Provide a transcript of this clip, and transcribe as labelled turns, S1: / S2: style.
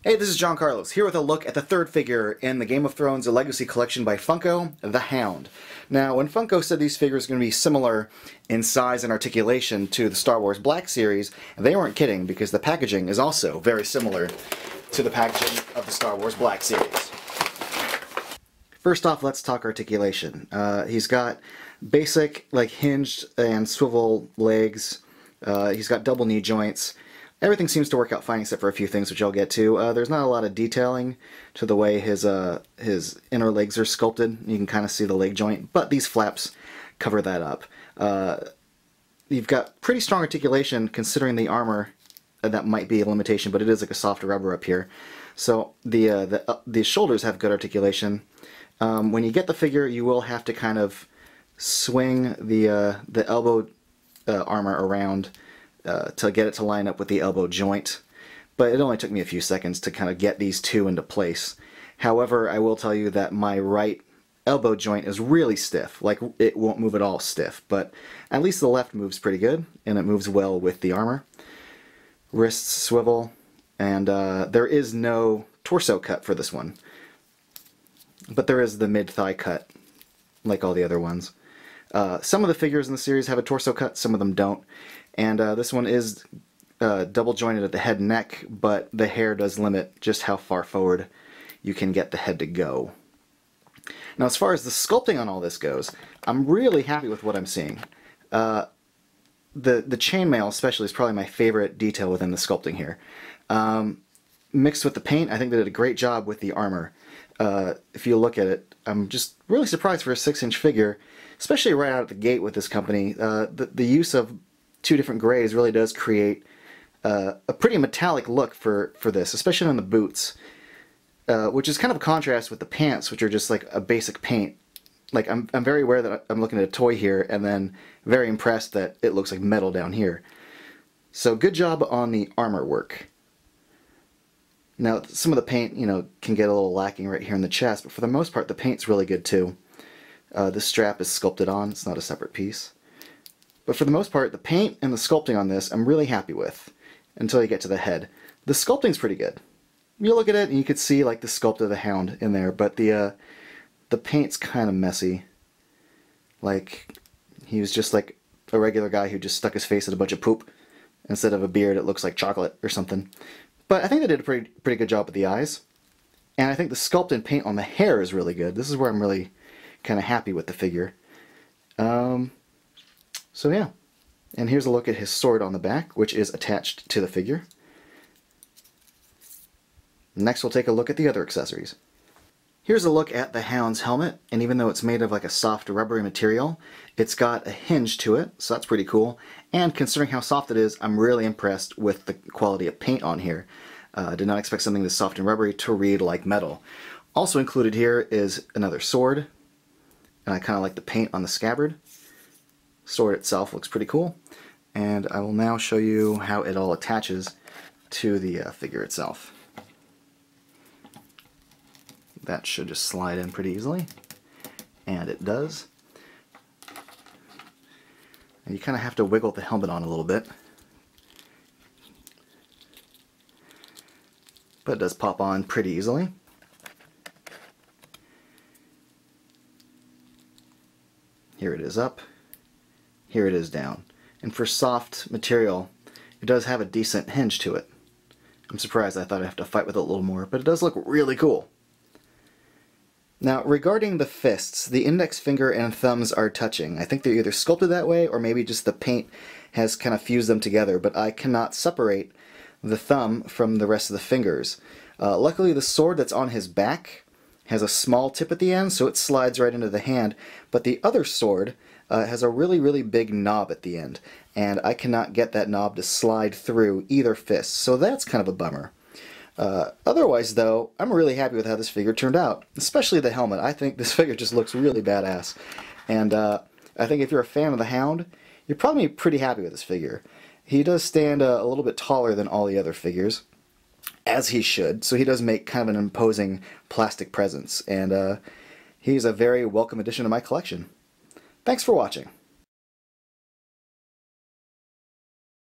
S1: Hey, this is John Carlos, here with a look at the third figure in the Game of Thrones A Legacy collection by Funko, the Hound. Now, when Funko said these figures are going to be similar in size and articulation to the Star Wars Black series, they weren't kidding, because the packaging is also very similar to the packaging of the Star Wars Black series. First off, let's talk articulation. He's got basic, like, hinged and swivel legs. He's got double knee joints. Everything seems to work out fine except for a few things which I'll get to. There's not a lot of detailing to the way his inner legs are sculpted. You can kind of see the leg joint, but these flaps cover that up. You've got pretty strong articulation considering the armor. That might be a limitation, but it is like a soft rubber up here. So the shoulders have good articulation. When you get the figure, you will have to kind of swing the elbow armor around to get it to line up with the elbow joint, but it only took me a few seconds to kind of get these two into place. However, I will tell you that my right elbow joint is really stiff, like it won't move at all stiff, but at least the left moves pretty good, and it moves well with the armor. Wrists swivel, and there is no torso cut for this one, but there is the mid-thigh cut, like all the other ones. Some of the figures in the series have a torso cut, some of them don't. And this one is double jointed at the head and neck, but the hair does limit just how far forward you can get the head to go. Now, as far as the sculpting on all this goes, I'm really happy with what I'm seeing. The chainmail especially is probably my favorite detail within the sculpting here. Mixed with the paint, I think they did a great job with the armor. If you look at it, I'm just really surprised for a 6-inch figure, especially right out of the gate with this company. The use of two different grays really does create a pretty metallic look for this, especially on the boots, which is kind of a contrast with the pants, which are just like a basic paint. Like I'm very aware that I'm looking at a toy here, and then very impressed that it looks like metal down here. So good job on the armor work. Now some of the paint, you know, can get a little lacking right here in the chest, but for the most part the paint's really good too. This strap is sculpted on, it's not a separate piece. But for the most part, the paint and the sculpting on this I'm really happy with, until you get to the head. The sculpting's pretty good. You look at it and you could see like the sculpt of the Hound in there, but the paint's kind of messy. Like he was just like a regular guy who just stuck his face in a bunch of poop. Instead of a beard, it looks like chocolate or something. But I think they did a pretty good job with the eyes. And I think the sculpt and paint on the hair is really good. This is where I'm really kind of happy with the figure. So yeah, and here's a look at his sword on the back, which is attached to the figure. Next we'll take a look at the other accessories. Here's a look at the Hound's helmet, and even though it's made of like a soft rubbery material, it's got a hinge to it, so that's pretty cool. And considering how soft it is, I'm really impressed with the quality of paint on here. Did not expect something this soft and rubbery to read like metal. Also included here is another sword, and I kind of like the paint on the scabbard. Sword itself looks pretty cool, and I will now show you how it all attaches to the figure itself. That should just slide in pretty easily, and it does. And you kind of have to wiggle the helmet on a little bit, but it does pop on pretty easily. Here it is up. Here it is down. And for soft material, it does have a decent hinge to it. I'm surprised. I thought I'd have to fight with it a little more, but it does look really cool. Now, regarding the fists, the index finger and thumbs are touching. I think they're either sculpted that way, or maybe just the paint has kind of fused them together, but I cannot separate the thumb from the rest of the fingers. Luckily, the sword that's on his back has a small tip at the end, so it slides right into the hand, but the other sword has a really big knob at the end, and I cannot get that knob to slide through either fist, so that's kind of a bummer. Otherwise though, I'm really happy with how this figure turned out, especially the helmet. I think this figure just looks really badass, and I think if you're a fan of the Hound, you're probably pretty happy with this figure. He does stand a little bit taller than all the other figures, as he should, so he does make kind of an imposing plastic presence, and he's a very welcome addition to my collection. Thanks for watching.